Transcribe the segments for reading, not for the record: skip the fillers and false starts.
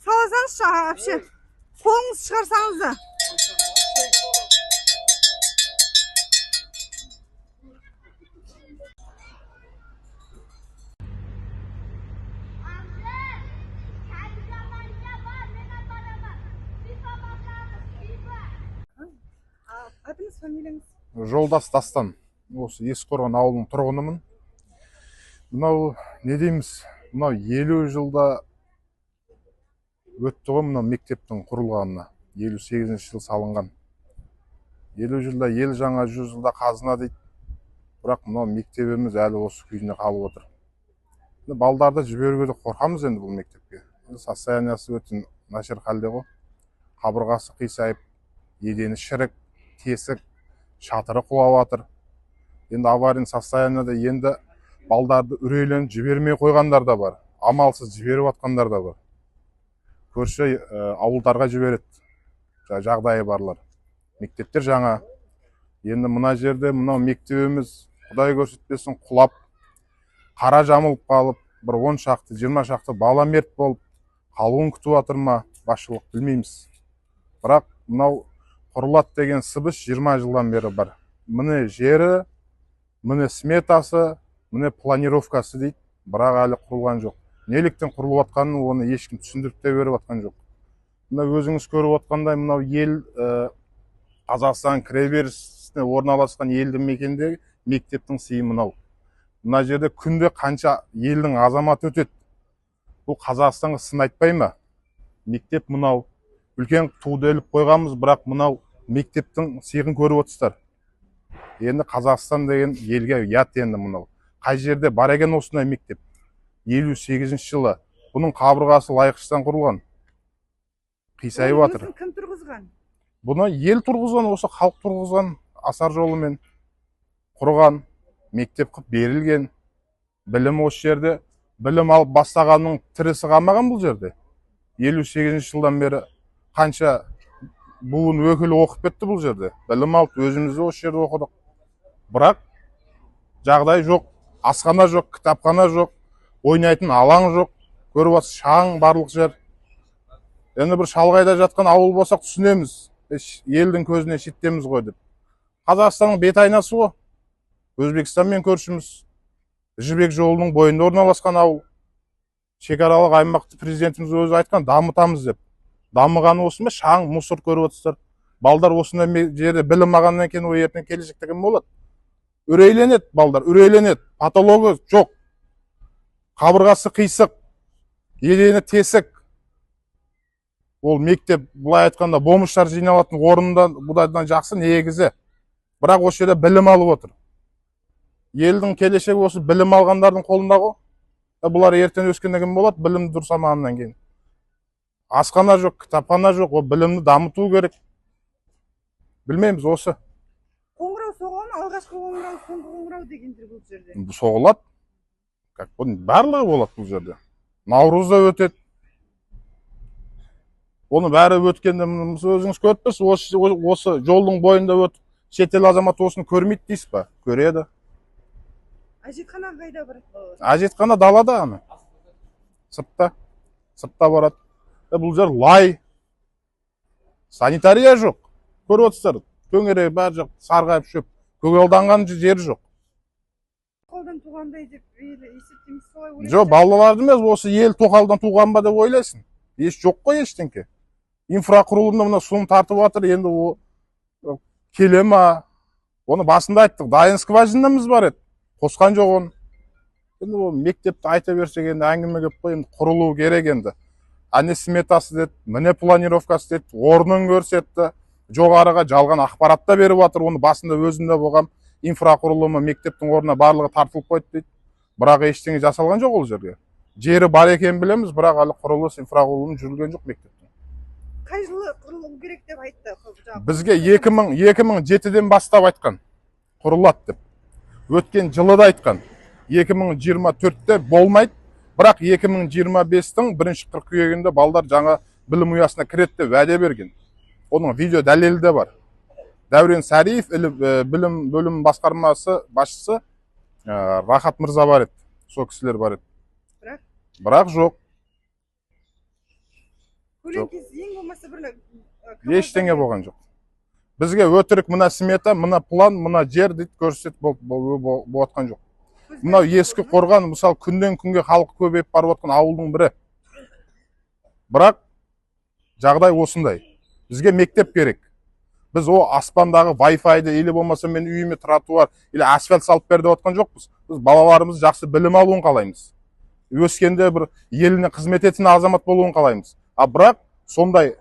Саласаңызшы вообще. Қолыңыз шығарсаңыз да. Атыңыз, фамилияңыз? Жолдас Дастан. Осы Есқорған ауылының тұрғынымын. Мынау не дейміз? Мынау 50 жылда өтті ғой мынау мектептің құрылғанына. 58 жыл салынған. 50 жылда ел жаңа, 100 жылда қазына дейді. Бірақ мынау мектебіміз әлі осы күйінде қалып отыр. Балдарды жіберуге де қорқамыз енді бұл мектепке. Состояниясы өте нашар халде ғой. Қабырғасы қисайып, едені шірік, тесік, шатыры құлап жатыр. Енді аварийный состоянияда енді балдарды үрейленіп жібермей қойғандар да бар. Амалсыз жіберіп жатқандар да бар. Көрші ауылдарға жібереді. Жағдайы барлар. Мектептер жаңа. Енді мына жерде мынау мектебіміз Құдай көрсетпесін құлап, қара жамылып қалып, бір 10 шақты, 20 шақты бала мерт болып, қалуын күтіп жатыр ма, басшылық білмейміз. Бірақ мынау құрылады деген сыбыс 20 жылдан бері бар. Міне жері, міне сметасы, міне планировкасы дейді, бірақ әлі құрылған жоқ. Неліктен құрылып жатқанын оны ешкім түсіндіріп те беріп жатқан жоқ. Мына өзіңіз көріп жатқандай мынау ел Қазақстан кіреберісіне орналасқан елді мекенде мектептің сыйы мынау. Мына жерде күнде қанша елдің азаматы өтеді. Бұл Қазақстанға сын айтпай ма? Мектеп мынау. Үлкен туды іліп қойғанбыз, бірақ мынау мектептің сыйын көріп отырсыздар. Енді Қазақстан деген елге ұят енді мынау. Қай жерде бар екен осындай мектеп? 58 жылы. Бұның қабырғасы лайықшыдан құрылған. Қисайып жатыр. Кім тұрғызған? Бұны ел тұрғызған, осы халық тұрғызған, асар жолымен құрған, мектеп қып берілген. Білім осы жерде, білім алып бастағанның тірісі қалмаған бұл жерде. 58 жылдан бері қанша буын өкілі оқып кетті бұл жерде. Білім алып өзімізді осы жерде оқыдық. Бірақ жағдай жоқ, асхана жоқ, кітапхана жоқ, ойнайтын алаң жоқ, көріп отырсыз шаң барлық жер. Енді бір шалғайда жатқан ауыл болсақ түсінеміз. Елдің көзіне шеттеміз ғой деп. Қазақстанның бет айнасы ғой. Өзбекстанмен көршіміз. Жібек жолының бойында орналасқан ауыл. Шекаралық аймақты президентіміз өзі айтқан, дамытамыз деп. Дамығаны осы ма? Шаң, мұсыр көріп отырсыздар. Балдар осындай жерде білім алғаннан кейін ол ертең келешекте кім болады? Үрейленеді балдар, үрейленеді. Патологы жоқ. Қабырғасы қисық, едені тесік. Ол мектеп, бұлай айтқанда, бомыштар жиналатын орнында бұдан жақсы негізі. Бірақ осы жерде білім алып отыр. Елдің келешегі осы білім алғандардың қолында ғой. Бұлар ертең өскенде кім болады? Білімді дұрсамағаннан кейін. Асхана жоқ, кітапхана жоқ, ол білімді дамыту керек. Білмейміз осы. Қоңырау соғылған, алғашқы қоңырау, соңғы қоңырау дегендер бұл жерде. Соғылады. Барлығы болады бұл жерде. Наурызда өтеді. Оны бәрі өткенде өзіңіз көріппіз, осы жолдың бойында өтіп, шетел азаматы осыны көрмейді дейсіз ба? Көреді. Әжетхана қайда бар? Әжетхана далада ана. Сыртта барады. Бұл жер лай. Санитария жоқ. Көріп отырсыздар. Төңірегі бәрі жоқ, сарғайып шөп. Көгалданған жері жоқ. Тоқалдан туғандай деп есептеміз солай ойлайсың? Жоқ, балаларды емес, осы ел тоқалдан туған ба деп ойлайсың. Еш жоқ қой ештеңке. Инфрақұрылымда мына суын тартып жатыр, енді о келе ма? Оны басында айттық, дайын скважинамыз бар еді. Қосқан жоқ оны. Енді ол мектепті айта берсек енді әңгіме көп қой, енді құрылу керек енді. Әне сметасы деді, міне планировкасы деді, орнын көрсетті. Жоғарыға жалған ақпаратта беріп жатыр, оны басында өзінде болған инфрақұрылымы мектептің орнына барлығы тартылып қойды дейді. Бірақ ештеңе жасалған жоқ ол жерге. Жері бар екенін білеміз, бірақ әлі құрылыс инфрақұрылымы жүрген жоқ мектептің. Қай жылы құрылу керек деп айтты? Бізге 2007-ден бастап айтқан, құрылады деп. Өткен жылы да айтқан. 2024-те болмайды. Бірақ 2025-тің бірінші қыркүйегінде балдар жаңа білім ұясына кіреді деп уәде берген. Оның видео дәлелі де бар. Дәурен Сәриев, білім бөлім басқармасы басшысы Рахат Мырза бар еді. Сол кісілер бар еді. Бірақ жоқ. Көлеңкесі ең болмаса бір Ештеңе болған жоқ. Бізге өтірік мына смета, мына план, мына жер дейді көрсетіп болатқан жоқ. Мынау ескі қорған, мысалы күннен күнге халық көбейіп барып отқан ауылдың бірі. Бірақ жағдай осындай. Бізге мектеп керек. Біз о аспандағы Wi-Fi-ді или болмаса мен үйіме тротуар или асфальт салып бер деп отқан жоқпыз. Біз балаларымыз жақсы білім алуын қалаймыз. Өскенде бір еліне қызмет ететін азамат болуын қалаймыз. Бірақ сондай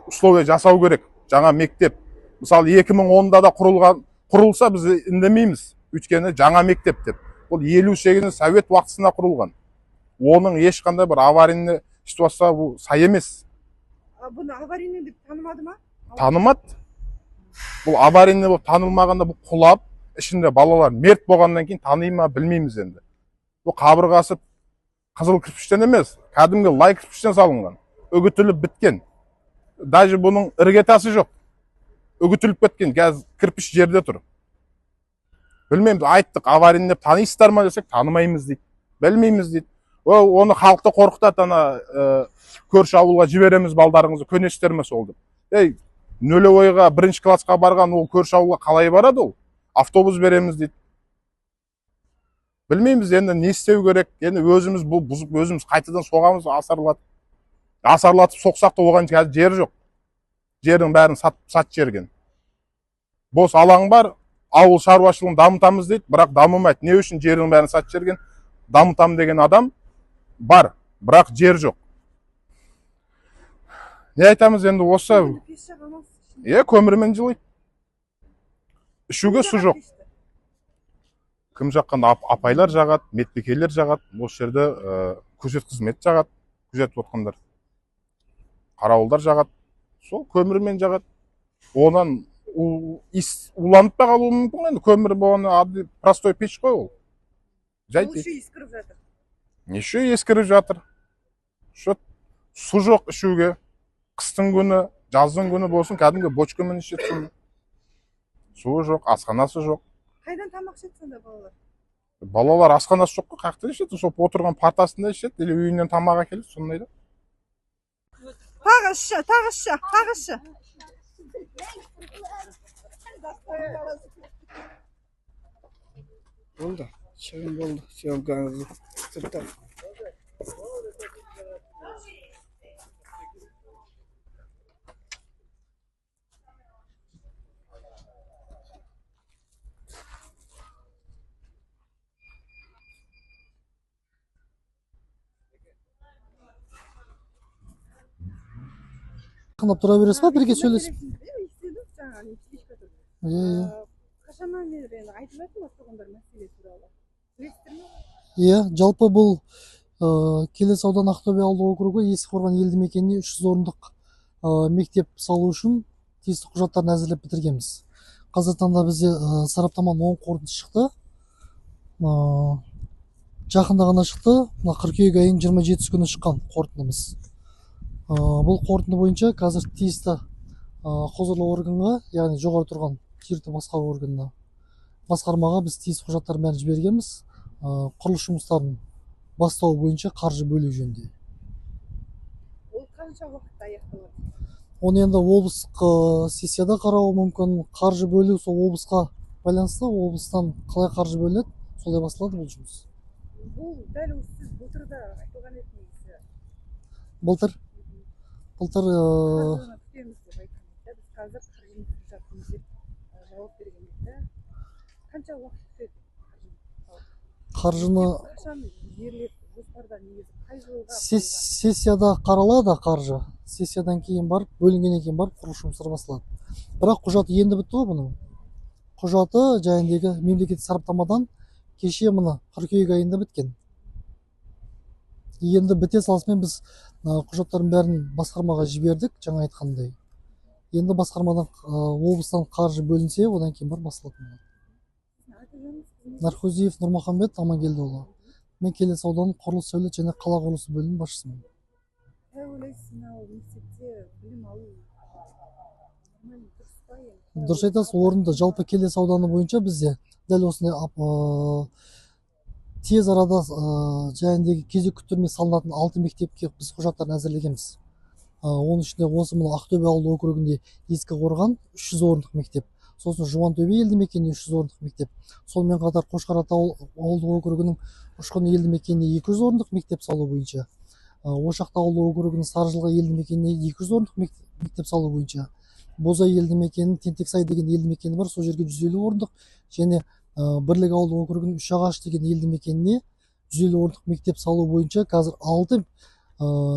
условия жасау керек. Жаңа мектеп. Мысалы 2010-да да құрылса біз үндемейміз. Өйткені жаңа мектеп деп. Бұл 58 совет уақытысында құрылған. Оның ешқандай бір аварийный ситуация сай емес. Бұны аварийный деп танымады ма? Танымады. Бұл аварийный болып танылмағанда бұл құлап, ішінде балалар мерт болғаннан кейін таный ма білмейміз енді. Бұл қабырғасы қызыл кірпіштен емес, кәдімгі лай кірпіштен салынған. Үгітіліп біткен. Даже бұның іргетасы жоқ. Үгітіліп кеткен, қазір кірпіш жерде тұр. Білмейміз, айттық, аварийный деп танисыздар ма десек, танымаймыз дейді. Білмейміз дейді. Оны халықты қорқытады, көрші ауылға жібереміз балдарыңызды, көнесіздер ме сол деп. Нөлевойға бірінші классқа барған ол көрші ауылға қалай барады ол? Автобус береміз дейді. Білмейміз, енді не істеу керек? Енді өзіміз бұл бұзып, өзіміз қайтадан соғамыз, асарлатып соқсақ та оған қазір жер жоқ. Жердің бәрін сат жерген. Бос алаң бар, ауыл шаруашылығын дамытамыз дейді, бірақ дамымайды. Не үшін жердің бәрін сат жерген? Дамытам деген адам бар, бірақ жер жоқ. Не айтамыз енді осы? Көмірмен жылайды. Ішуге су жоқ. Кім жаққанда апайлар жағады, медбикелер жағады. Осы жерде күзет қызмет жағады, күзетіп отқандар. Қарауылдар жағады. Сол көмірмен жағады. Онан уланып та қалуы мүмкін енді. Көмір болғаны простой пеш қой ол. Ол еще ескіріп жатыр. Неше ескіріп жатыр. Су жоқ ішуге. Қыстың күні, жаздың күні болсын, кәдімгі бочкамен ішетін. Суы жоқ, асханасы жоқ. Қайдан тамақ ішеді сонда балалар? Балалар асханасы жоқ, қақта ішеді, сол отырған партасында ішеді, или үйінен тамақ әкеледі, сондайда. Тағы ішші. Болды, шығын болды, съемкаңызды сұрттар. Қанап тұра бересіз ба, бірге сөйлесіп? Қашаннан бері айтып жатыр ма тұрғындар мәселе туралы? Білесіздер ме? Жалпы бұл Келес ауданы Ақтөбе ауылдық округі Есіқорған елді мекеніне 300 орындық мектеп салу үшін тиісті құжаттарын әзірлеп бітіргенбіз. Қазіргі таңда бізде сараптаманың оң қорытындысы шықты. Жақында ғана шықты. Қыркүйек айының 27 күні шыққан қорытындымыз. Бұл қорытынды бойынша қазір тиісті құзырлы органға, яғни жоғары тұрған жергілікті басқару органына, басқармаға біз тиісті құжаттар бәрін жібергенбіз. Құрылыс жұмыстарын бастау бойынша қаржы бөлу жөнінде. Ол қанша уақытта аяқталады? Оны енді облыстық сессияда қарауы мүмкін. Қаржы бөлу сол облысқа байланысты, облыстан қалай қаржы бөлінеді, солай басталады бұл жұмыс. Бұл дәл сіз былтырда айтылған едіңіз. Былтыр Біз қазір қаржыны жатырмыз деп жауап бергенде қанша уақыт күтеді? Қаржыны Қашан жерлеп жоспарда негізі қай жылға? Сессияда қаралады қаржы. Сессиядан кейін барып, бөлінгеннен кейін барып құрылыс жұмыстары басталады. Бірақ құжаты енді бітті ғой бұның. Құжаты жайындегі мемлекеттік сараптамадан кеше мына қыркүйек айында біткен. Енді біте салысымен біз құжаттардың бәрін басқармаға жібердік, жаңа айтқандай. Енді басқармадан облыстан қаржы бөлінсе, одан кейін бар басталатын болады. Танымаймыз біз. Нархозиев Нұрмахамбет Амангелдіұлы. Мен келес ауданының құрылыс сәулет және қала құрылысы бөлімінің басшысымын. Қалай ойлайсыз, мынау мектепте білім алу нормально, дұрыс па енді? Дұрыс айтасыз, орынды. Жалпы келес ауданы бойынша бізде дәл осындай тез арада жайындегі кезек күттірмей салынатын 6 мектепке біз құжаттарын әзірлегенбіз. Оның ішінде осы мына Ақтөбе ауылдық округінде Ескі Қорған 300 орындық мектеп. Сосын Жуантөбе елді мекенінде 300 орындық мектеп. Сонымен қатар Қошқарата ауылдық округінің Ұшқын елді мекенінде 200 орындық мектеп салу бойынша. Ошақты ауылдық округінің Саржылға елді мекенінде 200 орындық мектеп салу бойынша. Бозай елді мекенінің Тентексай деген елді мекені бар, сол жерге 150 орындық және Бірлік ауылдық округінің Үшағаш деген елді мекеніне 150 орындық мектеп салу бойынша қазір 6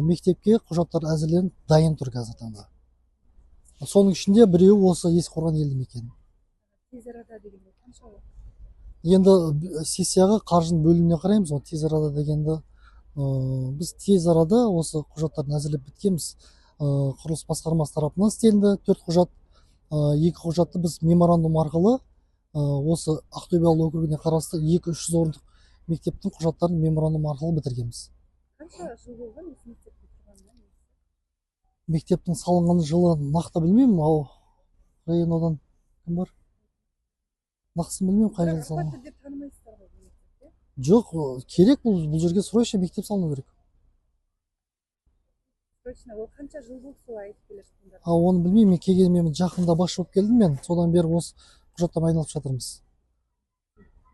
мектепке құжаттар әзірленіп дайын тұр қазір таңда. Соның ішінде біреуі осы Ескі Қорған елді мекені. Тез арада дегенде қанша уақыт? Енді сессияға қаржының бөліміне қараймыз. Ол тез арада дегенді біз тез арада осы құжаттарын әзірлеп біткенбіз. Құрылыс басқармасы тарапынан істелінді 4 құжат. 2 құжатты біз меморандум арқылы осы Ақтөбе ауылдық округіне қарасты 200-300 орындық мектептің құжаттарын меморандум арқылы бітіргенбіз. Қанша жыл болған осы мектепте тұрғанына? Мектептің салынған жылы нақты білмеймін. Ау район аудан кім бар? Нақтысын білмеймін қай жылы салынған. Апатты деп танымайсыздар ғой бұл мектепте? Жоқ, керек бұл жерге срочно мектеп салыну керек. Срочно, ол қанша жыл болды солай айтып келе жатқандар? Оны білмеймін, мен келгенмен жақында басшы болып келдім мен. Содан бері осы құжаттармен айналысып жатырмыз.